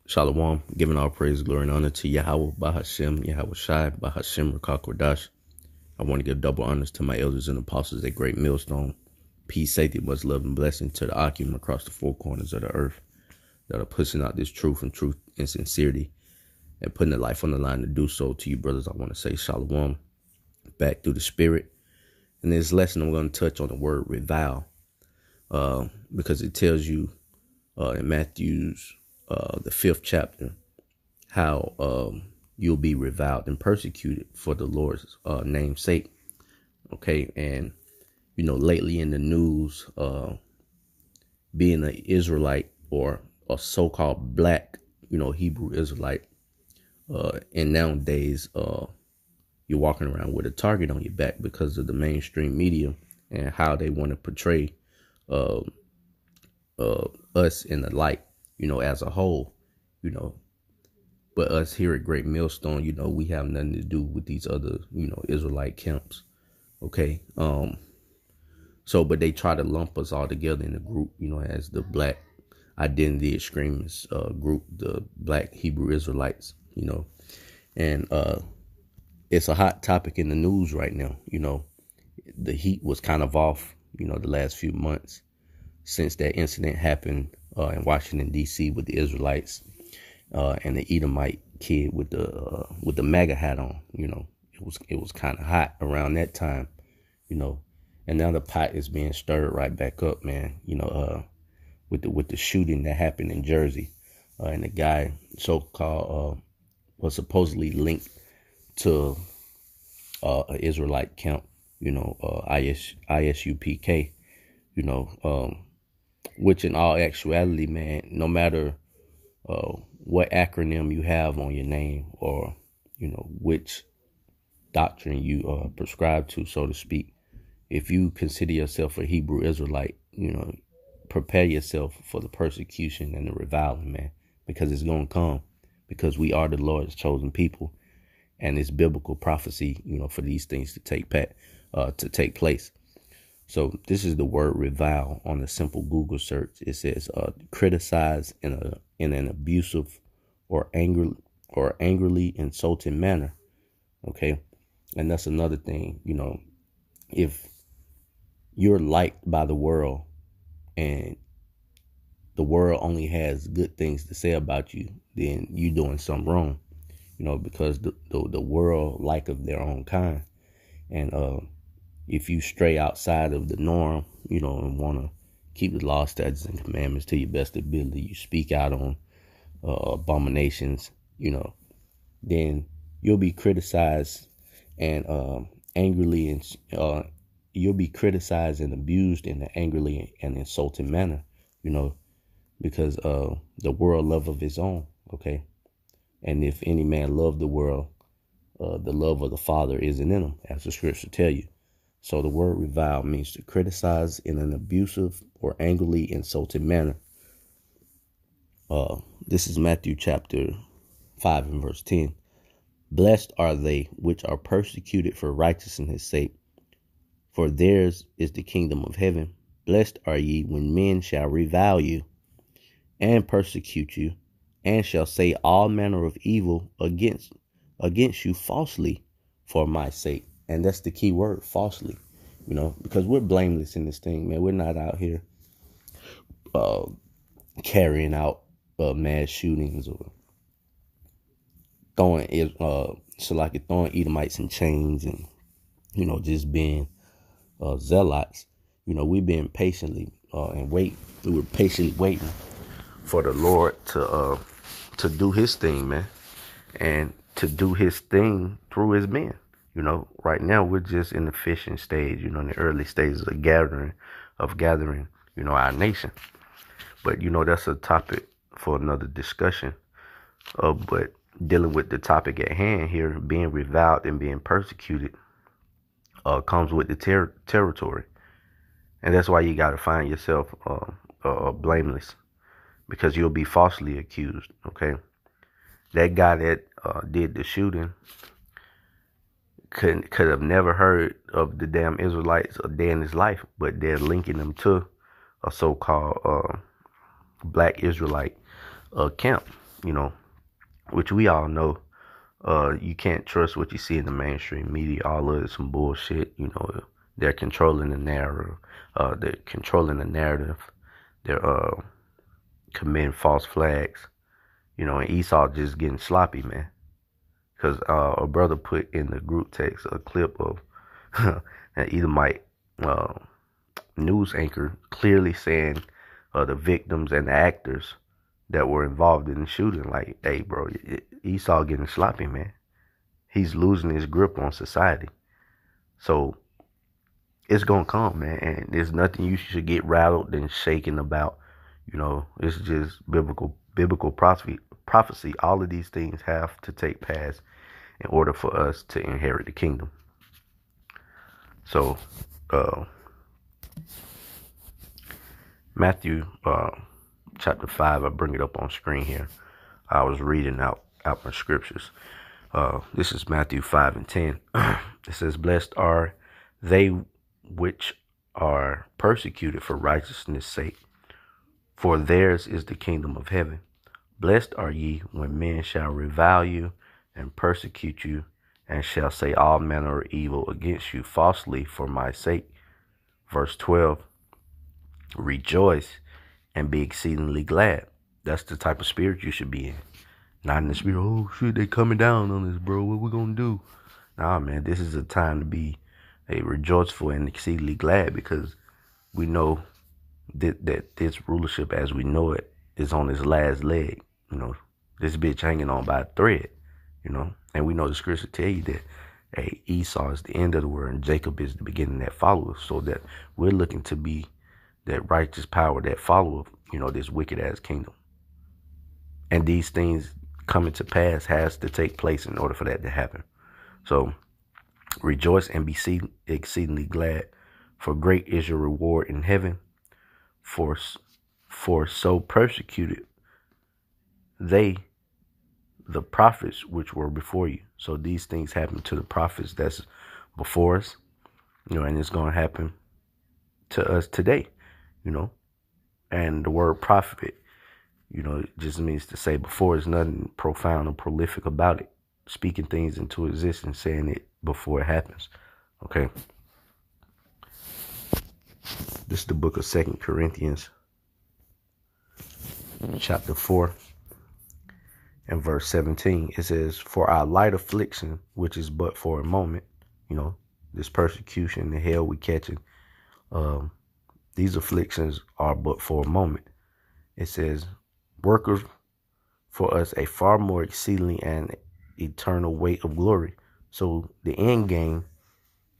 Shalom, giving all praise, glory, and honor to Yahweh, Bahashem, Yahweh Shai, Bahashem, Rakakwadash. I want to give double honors to my elders and apostles at Great Millstone. Peace, safety, much love, and blessing to the occupant across the four corners of the earth that are pushing out this truth and sincerity and putting their life on the line to do so. To you, brothers, I want to say Shalom, back through the spirit. In this lesson, I'm going to touch on the word revile because it tells you in Matthew's the 5th chapter, how you'll be reviled and persecuted for the Lord's name's sake. Okay, and lately in the news, being an Israelite or a so-called black, Hebrew Israelite, and nowadays you're walking around with a target on your back because of the mainstream media and how they want to portray us in the light, as a whole, but us here at Great Millstone, we have nothing to do with these other, Israelite camps. Okay. But they try to lump us all together in a group, as the Black Identity Extremists group, the Black Hebrew Israelites, and it's a hot topic in the news right now. The heat was kind of off, the last few months since that incident happened in Washington, D.C. with the Israelites and the Edomite kid with the MAGA hat on. It was kind of hot around that time, and now the pot is being stirred right back up, man. With the shooting that happened in Jersey, and the guy so-called was supposedly linked to an Israelite camp, ISUPK, which in all actuality, man, no matter what acronym you have on your name or, which doctrine you prescribe to, so to speak, if you consider yourself a Hebrew Israelite, prepare yourself for the persecution and the reviling, man, because it's going to come, because we are the Lord's chosen people, and it's biblical prophecy, for these things to take place. So this is the word revile on a simple Google search. It says criticize in an abusive or angrily insulting manner. Okay, and that's another thing. If you're liked by the world and the world only has good things to say about you, then you're doing something wrong. Because the world liketh their own kind, and if you stray outside of the norm, and want to keep the law, statutes, and commandments to your best ability, you speak out on abominations, then you'll be criticized and angrily, and you'll be criticized and abused in an angrily and insulting manner, because the world loveth his own. Okay, and if any man love the world, the love of the Father isn't in him, as the scripture tell you. So the word revile means to criticize in an abusive or angrily insulting manner. This is Matthew chapter 5 and verse 10. Blessed are they which are persecuted for righteousness' sake, for theirs is the kingdom of heaven. Blessed are ye when men shall revile you and persecute you, and shall say all manner of evil against you falsely for my sake. And that's the key word, falsely, because we're blameless in this thing, man. We're not out here carrying out mass shootings or throwing Edomites in chains and, just being zealots. We've been patiently we were patiently waiting for the Lord to do his thing, man, and to do his thing through his men. Right now we're just in the fishing stage, in the early stages of gathering, our nation. But, that's a topic for another discussion. But dealing with the topic at hand here, being reviled and being persecuted, comes with the territory. And that's why you got to find yourself blameless, because you'll be falsely accused. Okay. That guy that did the shooting could have never heard of the damn Israelites a day in his life, but they're linking them to a so-called black Israelite camp, you know, which we all know. You can't trust what you see in the mainstream media. All of it's some bullshit. You know, they're controlling the narrative. They're controlling the narrative. They're committing false flags. You know, and Esau just getting sloppy, man. Because a brother put in the group text a clip of an Edomite news anchor clearly saying the victims and the actors that were involved in the shooting, like, hey, bro, Esau getting sloppy, man. He's losing his grip on society. So it's gonna come, man, and there's nothing you should get rattled and shaken about. You know, it's just biblical prophecy. All of these things have to take place in order for us to inherit the kingdom. So, Matthew chapter 5, I bring it up on screen here. I was reading out my scriptures. This is Matthew 5 and 10. It says, blessed are they which are persecuted for righteousness' sake, for theirs is the kingdom of heaven. Blessed are ye when men shall revile you and persecute you, and shall say all manner of evil against you falsely for my sake. Verse 12, rejoice and be exceedingly glad. That's the type of spirit you should be in. Not in the spirit, oh shit, they coming down on us, bro. What we gonna do? Nah, man, this is a time to be rejoiceful and exceedingly glad, because we know that this rulership as we know it is on its last leg. You know, this bitch hanging on by a thread, you know. And we know the scripture tell you that Esau is the end of the world and Jacob is the beginning that follows. So that we're looking to be that righteous power that follow, you know, this wicked ass kingdom. And these things coming to pass has to take place in order for that to happen. So rejoice and be exceedingly glad, for great is your reward in heaven. For so persecuted they the prophets which were before you. So these things happen to the prophets that's before us, you know, and it's going to happen to us today, you know. And the word prophet, you know, it just means to say before. There's nothing profound or prolific about it. Speaking things into existence, saying it before it happens. Okay. This is the book of 2 Corinthians, chapter 4 and verse 17. It says, for our light affliction, which is but for a moment, you know, this persecution, the hell we catching, these afflictions are but for a moment. It says, workers for us a far more exceedingly and eternal weight of glory. So the end game,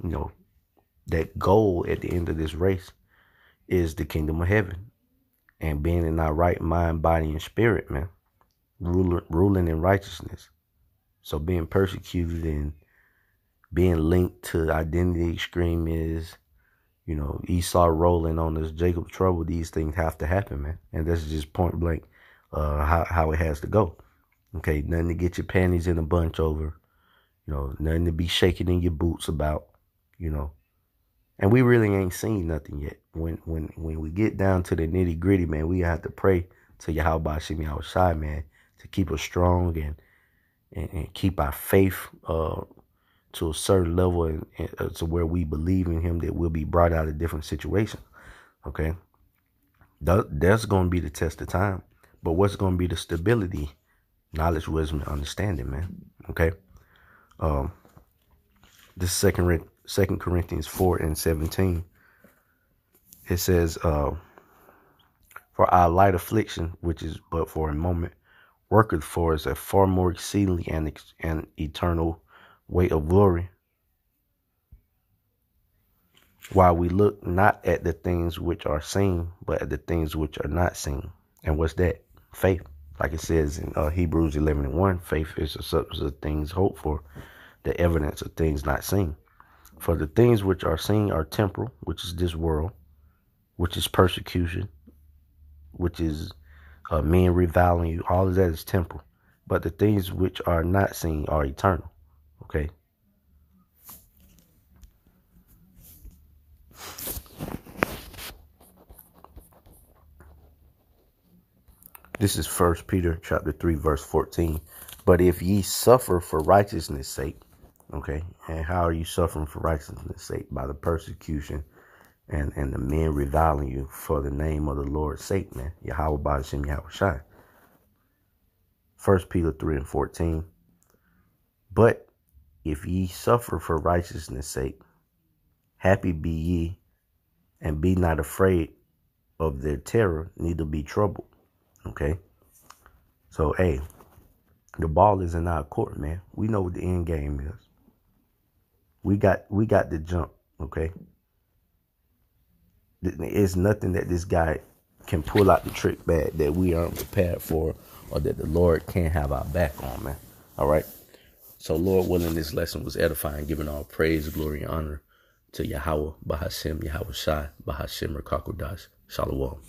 you know, that goal at the end of this race is the kingdom of heaven, and being in our right mind, body, and spirit, man, ruling in righteousness. So being persecuted and being linked to identity extremists, you know, Esau rolling on this Jacob trouble, these things have to happen, man. And that's just point blank how it has to go. Okay, nothing to get your panties in a bunch over, you know, nothing to be shaking in your boots about, you know. And we really ain't seen nothing yet. When we get down to the nitty gritty, man, we have to pray to Yahweh Shem Yahushai, man, to keep us strong and keep our faith to a certain level and to where we believe in him that we'll be brought out of different situations. Okay, that's going to be the test of time. But what's going to be the stability? Knowledge, wisdom, and understanding, man. Okay. This Second Corinthians 4 and 17. It says, for our light affliction, which is but for a moment, worketh for us a far more exceedingly and eternal weight of glory, while we look not at the things which are seen, but at the things which are not seen. And what's that? Faith. Like it says in Hebrews 11 and 1, faith is the substance of things hoped for, the evidence of things not seen. For the things which are seen are temporal, which is this world, which is persecution, which is men reviling you. All of that is temporal. But the things which are not seen are eternal. Okay. This is 1 Peter chapter 3, verse 14. But if ye suffer for righteousness' sake, okay, and how are you suffering for righteousness' sake? By the persecution and the men reviling you for the name of the Lord's sake, man. Yahweh Ba'ashem Yahweh Shai. 1 Peter 3 and 14. But if ye suffer for righteousness' sake, happy be ye, and be not afraid of their terror, neither be troubled. Okay? So, hey, the ball is in our court, man. We know what the end game is. We got the jump, okay? It's nothing that this guy can pull out the trick bag that we aren't prepared for, or that the Lord can't have our back on, man. All right? So, Lord willing, this lesson was edifying, giving all praise, glory, and honor to Yahweh, Bahashem, Yahweh Shai, Bahashem, Rakakodash, Shalom.